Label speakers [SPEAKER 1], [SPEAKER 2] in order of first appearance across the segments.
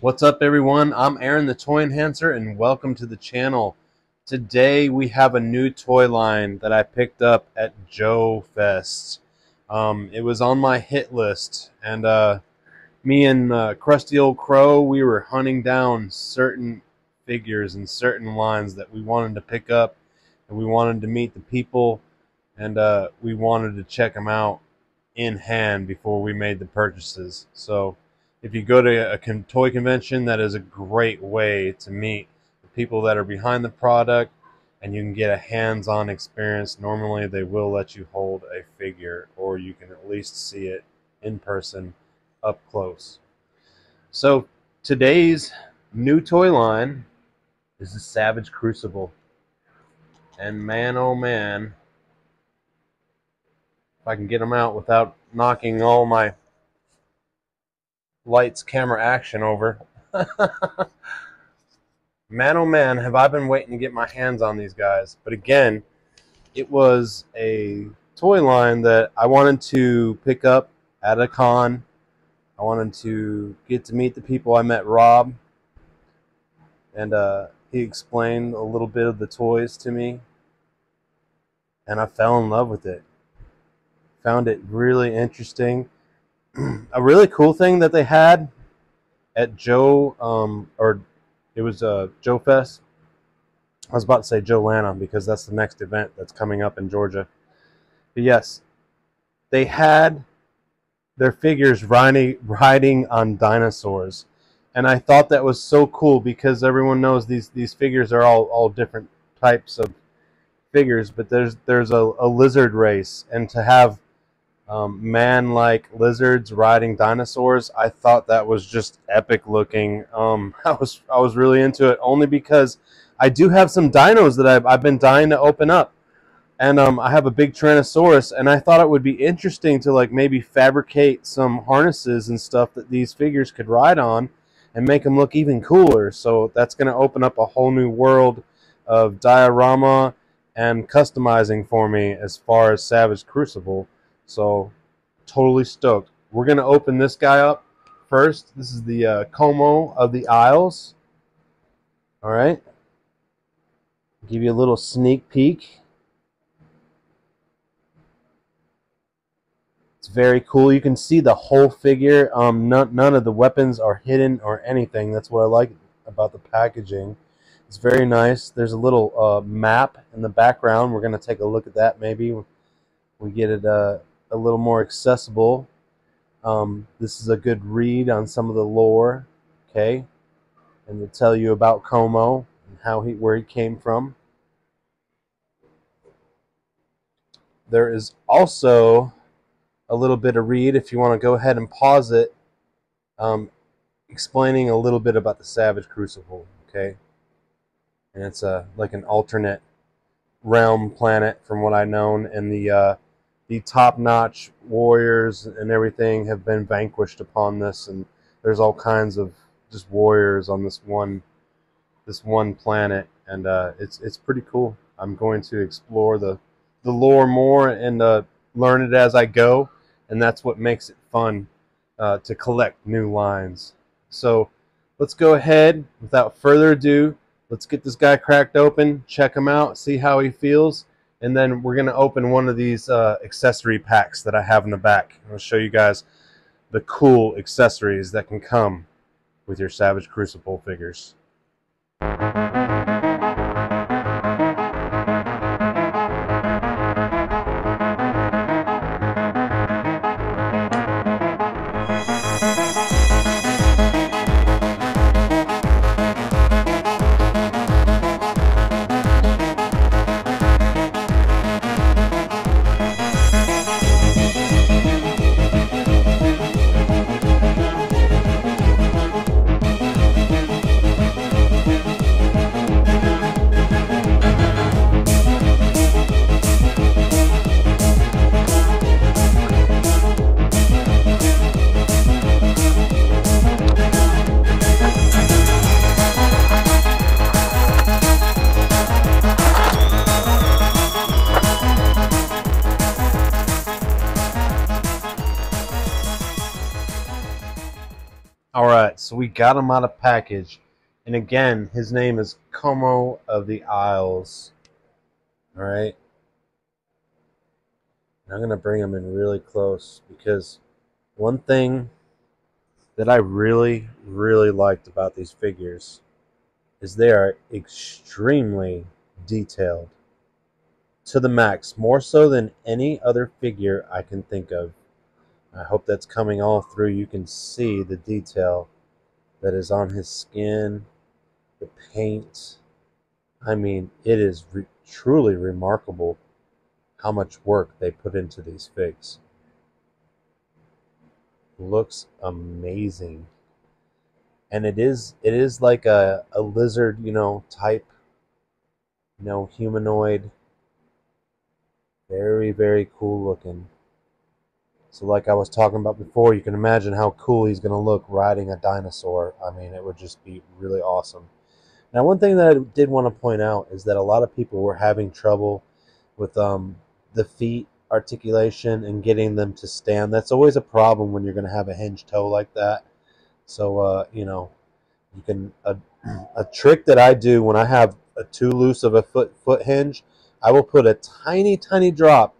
[SPEAKER 1] What's up, everyone? I'm Aaron the Toy Enhancer, and welcome to the channel. Today we have a new toy line that I picked up at Joe Fest. It was on my hit list, and me and Crusty Old Crow, we were hunting down certain figures and certain lines that we wanted to pick up, and we wanted to meet the people, and we wanted to check them out in hand before we made the purchases. So if you go to a toy convention, that is a great way to meet the people that are behind the product, and you can get a hands-on experience. Normally they will let you hold a figure, or you can at least see it in person up close. So today's new toy line is the Savage Crucible, and man oh man, if I can get them out without knocking all my lights, camera, action over. Man oh man, have I been waiting to get my hands on these guys. But again, it was a toy line that I wanted to pick up at a con. I wanted to get to meet the people. I met Rob, and he explained a little bit of the toys to me, and I fell in love with it. Found it really interesting. A really cool thing that they had at Joe, it was Joe Fest. I was about to say Joe Lana because that's the next event that's coming up in Georgia. But yes, they had their figures riding on dinosaurs, and I thought that was so cool because everyone knows these figures are all different types of figures, but there's a lizard race, and to have man-like lizards riding dinosaurs, I thought that was just epic looking. I was really into it, only because I do have some dinos that I've been dying to open up, and I have a big Tyrannosaurus, and I thought it would be interesting to like maybe fabricate some harnesses and stuff that these figures could ride on and make them look even cooler. So that's going to open up a whole new world of diorama and customizing for me as far as Savage Crucible. So, totally stoked. We're going to open this guy up first. This is the Como of the Isles. Alright. Give you a little sneak peek. It's very cool. You can see the whole figure. None of the weapons are hidden or anything. That's what I like about the packaging. It's very nice. There's a little map in the background. We're going to take a look at that maybe. We get it a little more accessible. This is a good read on some of the lore, okay, and to tell you about Como and where he came from. There is also a little bit of read if you want to go ahead and pause it, explaining a little bit about the Savage Crucible, okay, and it's like an alternate realm planet from what I known, and the top-notch warriors and everything have been vanquished upon this, and there's all kinds of just warriors on this one planet, and it's pretty cool. I'm going to explore the lore more and learn it as I go, and that's what makes it fun to collect new lines. So let's go ahead, without further ado, let's get this guy cracked open, check him out, see how he feels. And then we're going to open one of these accessory packs that I have in the back. I'll show you guys the cool accessories that can come with your Savage Crucible figures. So we got him out of package. And again, his name is Como of the Isles. All right. I'm going to bring him in really close because one thing that I really, really liked about these figures is they are extremely detailed to the max, more so than any other figure I can think of. I hope that's coming all through. You can see the detail that is on his skin, the paint. I mean, it is truly remarkable how much work they put into these figs. Looks amazing. And it is like a lizard, type, humanoid. Very, very cool looking. So like I was talking about before, you can imagine how cool he's going to look riding a dinosaur. I mean, it would just be really awesome. Now, one thing that I did want to point out is that a lot of people were having trouble with the feet articulation and getting them to stand. That's always a problem when you're going to have a hinged toe like that. So, you can a trick that I do when I have a too loose of a foot hinge, I will put a tiny, tiny drop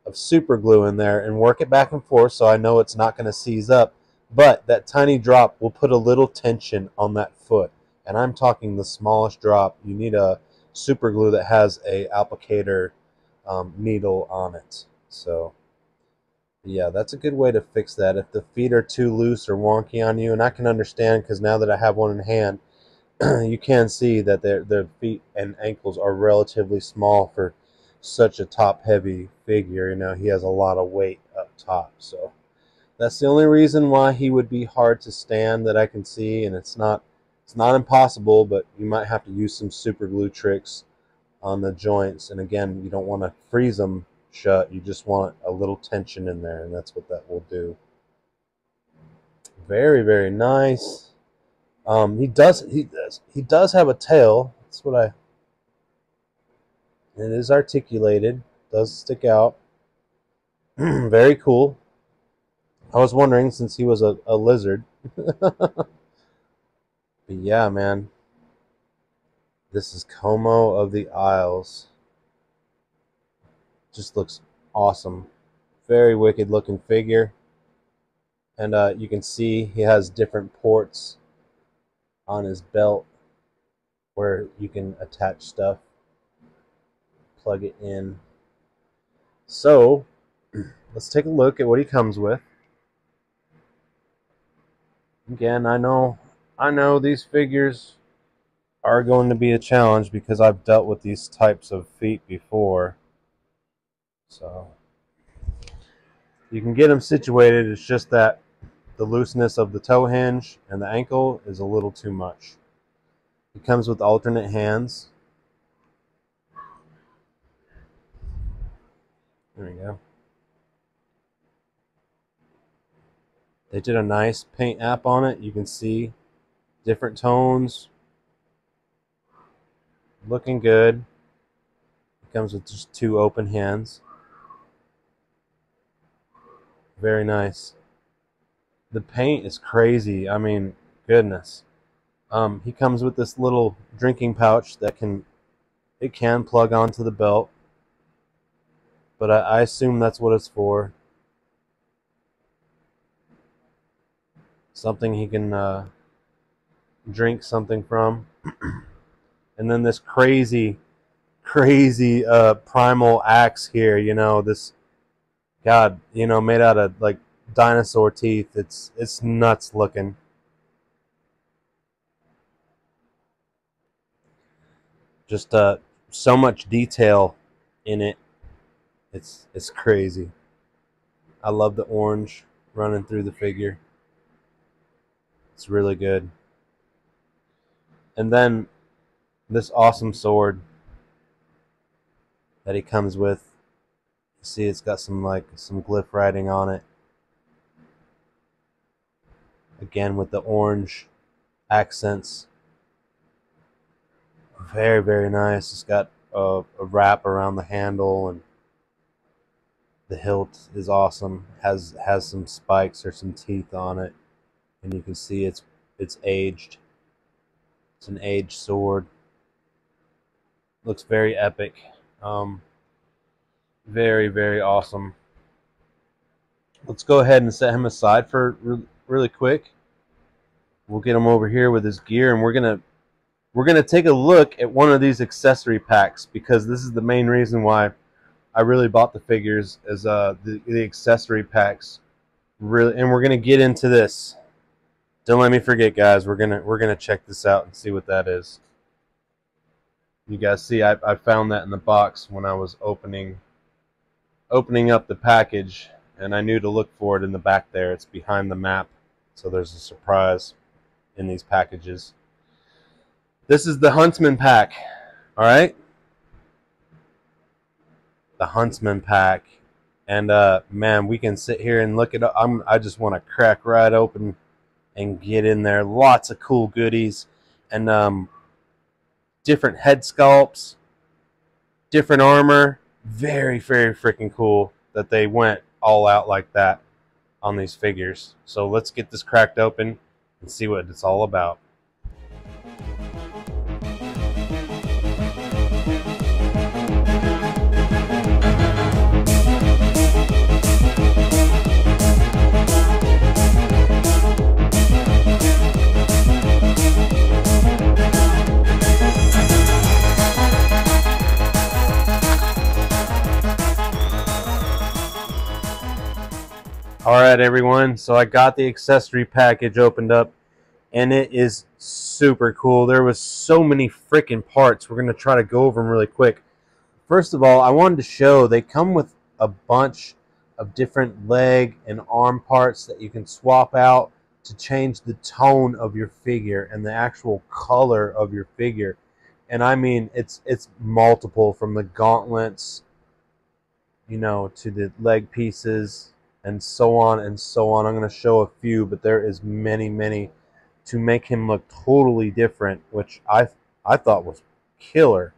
[SPEAKER 1] of super glue in there and work it back and forth so I know it's not going to seize up. But that tiny drop will put a little tension on that foot. And I'm talking the smallest drop. You need a super glue that has a applicator needle on it. So yeah, that's a good way to fix that. If the feet are too loose or wonky on you, and I can understand because now that I have one in hand, you can see that their feet and ankles are relatively small for such a top-heavy figure. He has a lot of weight up top, so that's the only reason why he would be hard to stand that I can see. And it's not impossible, but you might have to use some super glue tricks on the joints. And again, you don't want to freeze them shut. You just want a little tension in there, and that's what that will do. Very, very nice. He does have a tail. That's what it is articulated. Does stick out. Very cool. I was wondering, since he was a lizard. But yeah, man. This is Como of the Isles. Just looks awesome. Very wicked looking figure. And you can see he has different ports on his belt where you can attach stuff, plug it in. So let's take a look at what he comes with. Again, I know these figures are going to be a challenge because I've dealt with these types of feet before. So you can get them situated. It's just that the looseness of the toe hinge and the ankle is a little too much. It comes with alternate hands. There we go. They did a nice paint app on it. You can see different tones. Looking good. It comes with just 2 open hands. Very nice. The paint is crazy. I mean, goodness. He comes with this little drinking pouch that can plug onto the belt, but I assume that's what it's for. Something he can drink something from. And then this crazy primal axe here, this God, made out of like dinosaur teeth. It's nuts looking. Just so much detail in it. It's crazy. I love the orange running through the figure. It's really good. And then this awesome sword that he comes with. You see, it's got some glyph writing on it. Again, with the orange accents. Very, very nice. It's got a wrap around the handle, and the hilt is awesome. Has some spikes or some teeth on it, and you can see it's It's aged. It's an aged sword. Looks very epic. Very, very awesome. Let's go ahead and set him aside for really quick. We'll get him over here with his gear, and we're gonna take a look at one of these accessory packs, because this is the main reason why I really bought the figures, is the accessory packs. Really, and we're gonna get into this. Don't let me forget, guys. We're gonna check this out and see what that is. You guys see, I found that in the box when I was opening up the package, and I knew to look for it in the back there. It's behind the map, so there's a surprise in these packages. This is the Huntsman pack. All right, the Huntsman pack, and man, we can sit here and look it up. I just want to crack right open and get in there. Lots of cool goodies, and different head sculpts, different armor. Very, very freaking cool that they went all out like that on these figures. So let's get this cracked open and see what it's all about. Alright everyone, so I got the accessory package opened up, and it is super cool. There was so many freaking parts. We're going to try to go over them really quick. First of all, I wanted to show they come with a bunch of different leg and arm parts that you can swap out to change the tone of your figure and the actual color of your figure. And I mean, it's multiple, from the gauntlets, you know, to the leg pieces, and so on and so on. I'm going to show a few, but there is many, many to make him look totally different, which I thought was killer.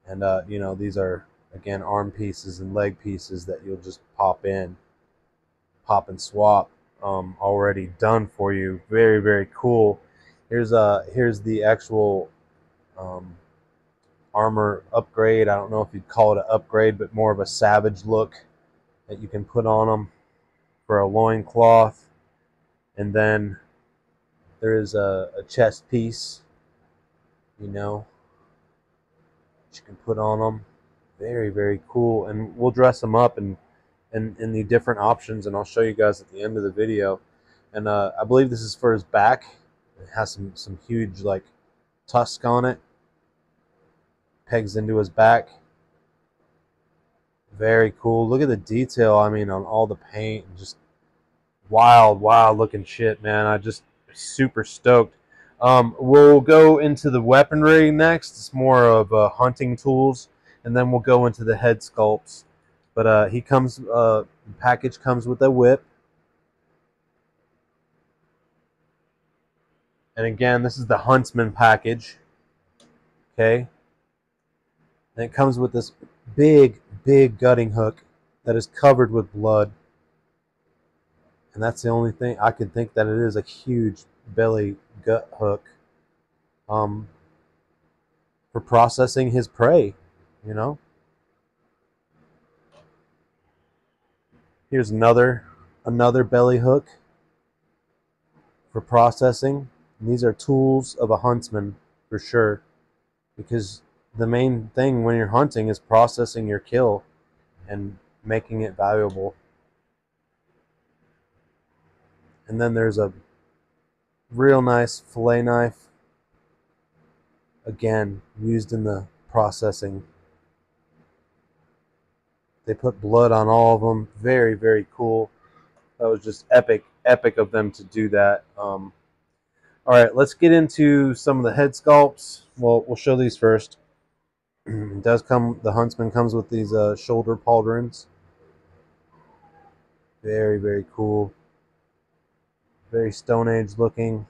[SPEAKER 1] And you know, these are again arm pieces and leg pieces that you'll just pop and swap, already done for you. Very, very cool. Here's the actual armor upgrade. I don't know if you'd call it an upgrade, but more of a savage look that you can put on them for a loincloth. And then there is a chest piece, you know, that you can put on them. Very, very cool. And we'll dress them up in the different options, and I'll show you guys at the end of the video. And I believe this is for his back. It has some huge like tusk on it, pegs into his back. Very cool. Look at the detail, I mean, on all the paint. Just wild looking shit, man. I just super stoked. We'll go into the weaponry next. It's more of hunting tools, and then we'll go into the head sculpts. But he comes, the package comes with a whip. And again, this is the Huntsman package. Okay. And it comes with this big gutting hook that is covered with blood. And that's the only thing I could think that it is, a huge belly gut hook for processing his prey, you know. Here's another belly hook for processing. And these are tools of a huntsman for sure, because the main thing when you're hunting is processing your kill and making it valuable. And then there's a real nice fillet knife, again used in the processing. They put blood on all of them. Very, very cool. That was just epic of them to do that. All right, let's get into some of the head sculpts. Well, we'll show these first. It does come, the Huntsman comes with these shoulder pauldrons. Very, very cool. Very Stone Age looking.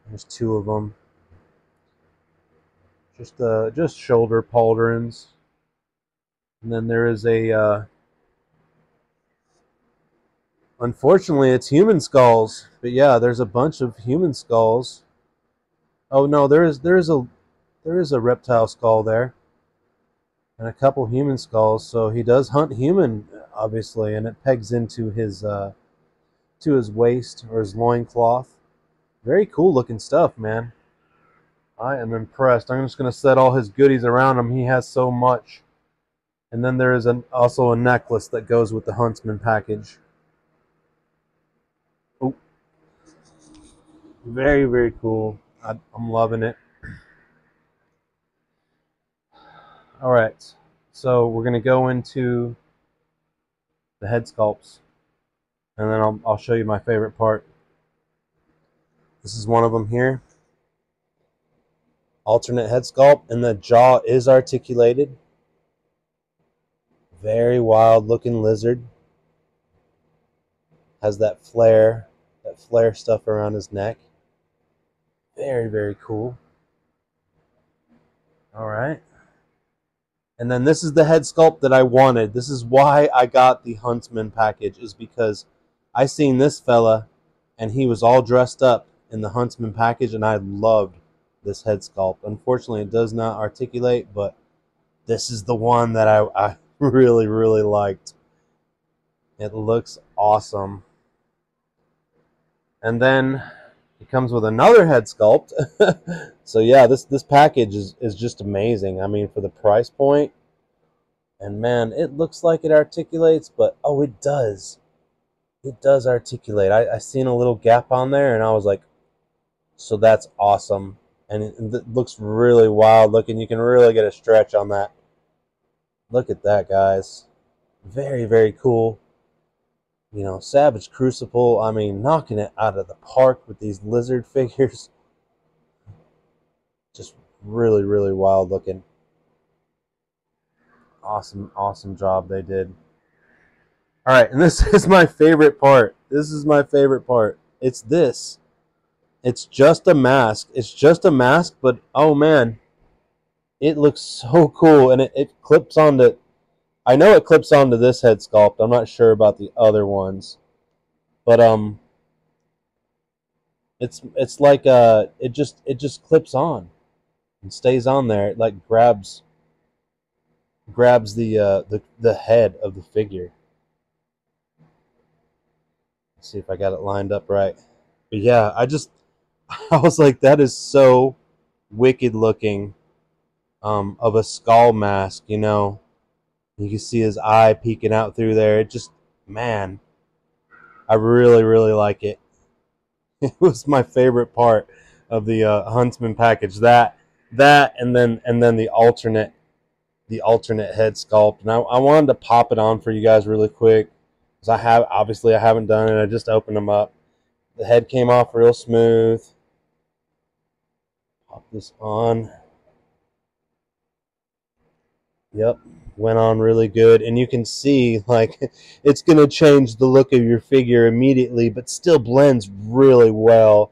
[SPEAKER 1] There's two of them. Just shoulder pauldrons. And then there is a Unfortunately, it's human skulls. But yeah, there's a bunch of human skulls. Oh no, there is a reptile skull there, and a couple human skulls. So he does hunt human, obviously, and it pegs into his to his waist or his loincloth. Very cool looking stuff, man. I am impressed. I'm just gonna set all his goodies around him. He has so much. And then there is also a necklace that goes with the Huntsman package. Oh, very, very cool. I'm loving it. All right, so we're going to go into the head sculpts, and then I'll show you my favorite part. This is one of them here. Alternate head sculpt, and the jaw is articulated. Very wild looking lizard. Has that flare stuff around his neck. Very, very cool. All right. And then this is the head sculpt that I wanted. This is why I got the Huntsman package, is because I seen this fella and he was all dressed up in the Huntsman package, and I loved this head sculpt. Unfortunately, it does not articulate, but this is the one that I really, really liked. It looks awesome. And then it comes with another head sculpt. So yeah, this package is just amazing. I mean, for the price point. And man, it looks like it articulates, but oh, it does. It does articulate. I seen a little gap on there, and I was like, so that's awesome. And it looks really wild looking. You can really get a stretch on that. Look at that, guys. Very, very cool. You know, Savage Crucible, I mean, knocking it out of the park with these lizard figures. Just really, really wild looking. Awesome, awesome job they did. All right, and this is my favorite part. This is my favorite part. It's this. It's just a mask. It's just a mask, but oh man, it looks so cool, and it clips onto. I know it clips onto this head sculpt. I'm not sure about the other ones, but it's like it just clips on and stays on there. It like grabs the head of the figure. Let's see if I got it lined up right. But yeah, I was like, that is so wicked looking, of a skull mask, you know. You can see his eye peeking out through there. It just, man, I really, really like it. It was my favorite part of the Huntsman package. That and then the alternate head sculpt. And I wanted to pop it on for you guys really quick, because I haven't done it. I just opened them up. The head came off real smooth. Pop this on. Yep, went on really good, and you can see like it's gonna change the look of your figure immediately, but still blends really well.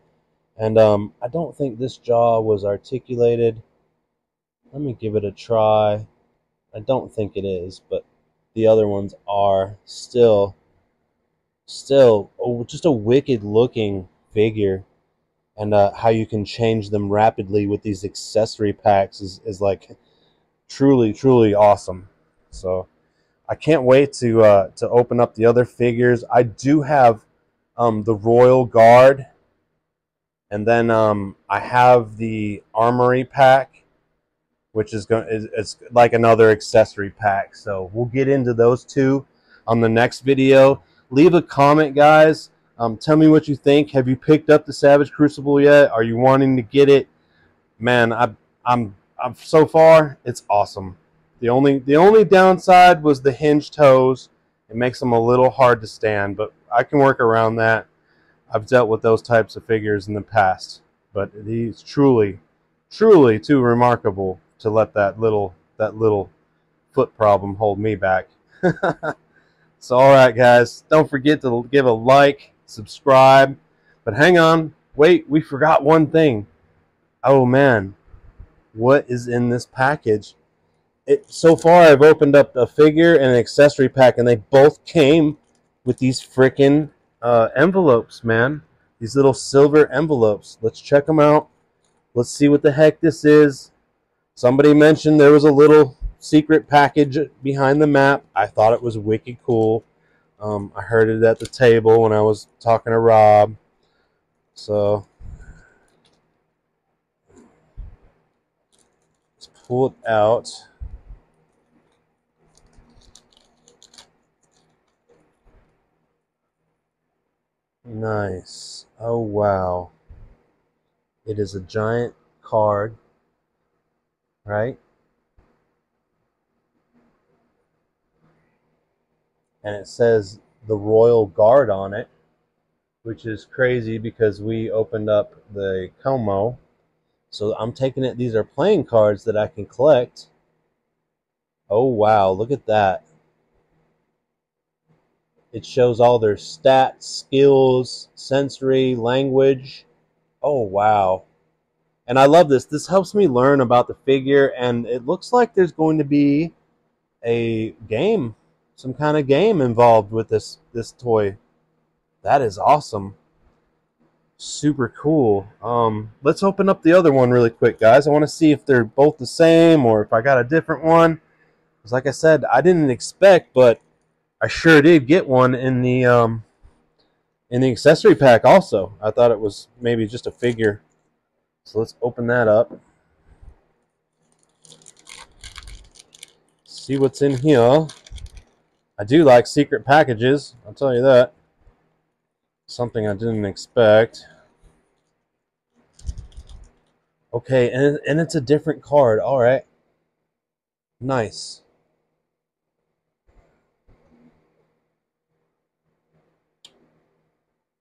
[SPEAKER 1] And I don't think this jaw was articulated. Let me give it a try. I don't think it is, but the other ones are. Still just a wicked looking figure. And how you can change them rapidly with these accessory packs is like truly, truly awesome. So I can't wait to open up the other figures. I do have the Royal Guard, and then I have the Armory pack, which it's like another accessory pack. So we'll get into those two on the next video. Leave a comment, guys. Tell me what you think. Have you picked up the Savage Crucible yet? Are you wanting to get it? Man, I'm so far, it's awesome. The only downside was the hinge toes. It makes them a little hard to stand, but I can work around that. I've dealt with those types of figures in the past, but he's truly, truly too remarkable to let that little foot problem hold me back. So, all right, guys, don't forget to give a like, subscribe. But hang on, wait, we forgot one thing. Oh man, what is in this package? So far, I've opened up a figure and an accessory pack, and they both came with these freaking envelopes, man. These little silver envelopes. Let's check them out. Let's see what the heck this is. Somebody mentioned there was a little secret package behind the map. I thought it was wicked cool. I heard it at the table when I was talking to Rob. So let's pull it out. Nice. Oh, wow. It is a giant card, right? And it says the Royal Guard on it, which is crazy because we opened up the Como. So I'm taking it, these are playing cards that I can collect. Oh, wow. Look at that. It shows all their stats, skills, sensory, language. Oh, wow. And I love this. This helps me learn about the figure, and it looks like there's going to be a game, some kind of game involved with this toy. That is awesome. Super cool. Let's open up the other one really quick, guys. I want to see if they're both the same or if I got a different one. Because like I said, I didn't expect, but I sure did get one in the accessory pack also. I thought it was maybe just a figure. So let's open that up. See what's in here. I do like secret packages, I'll tell you that. Something I didn't expect. Okay, and it's a different card. All right. Nice.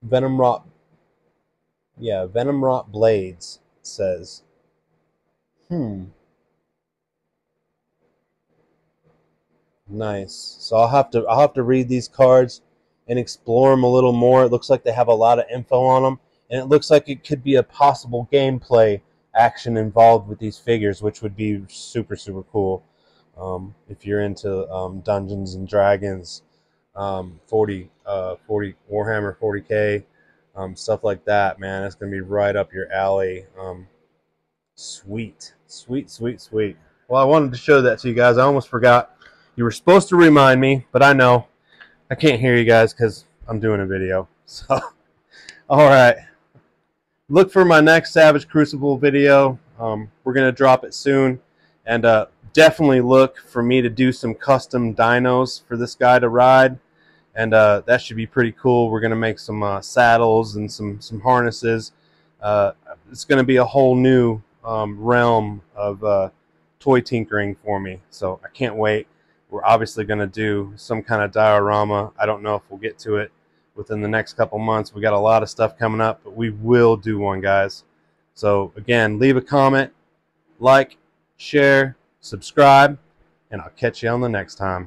[SPEAKER 1] Venom Rot. Yeah, Venom Rot Blades, it says. Nice. So I'll have to read these cards and explore them a little more. It looks like they have a lot of info on them, and it looks like it could be a possible gameplay action involved with these figures, which would be super, super cool. If you're into Dungeons and Dragons, 40 Warhammer 40K, stuff like that, man, it's gonna be right up your alley. Sweet, sweet, sweet, sweet. Well, I wanted to show that to you guys. I almost forgot. You were supposed to remind me, but I know I can't hear you guys because I'm doing a video. So, all right. Look for my next Savage Crucible video. We're going to drop it soon. And definitely look for me to do some custom dynos for this guy to ride. And that should be pretty cool. We're going to make some saddles and some harnesses. It's going to be a whole new realm of toy tinkering for me. So I can't wait. We're obviously going to do some kind of diorama. I don't know if we'll get to it within the next couple months. We got a lot of stuff coming up, but we will do one, guys. So again, leave a comment, like, share, subscribe, and I'll catch you on the next time.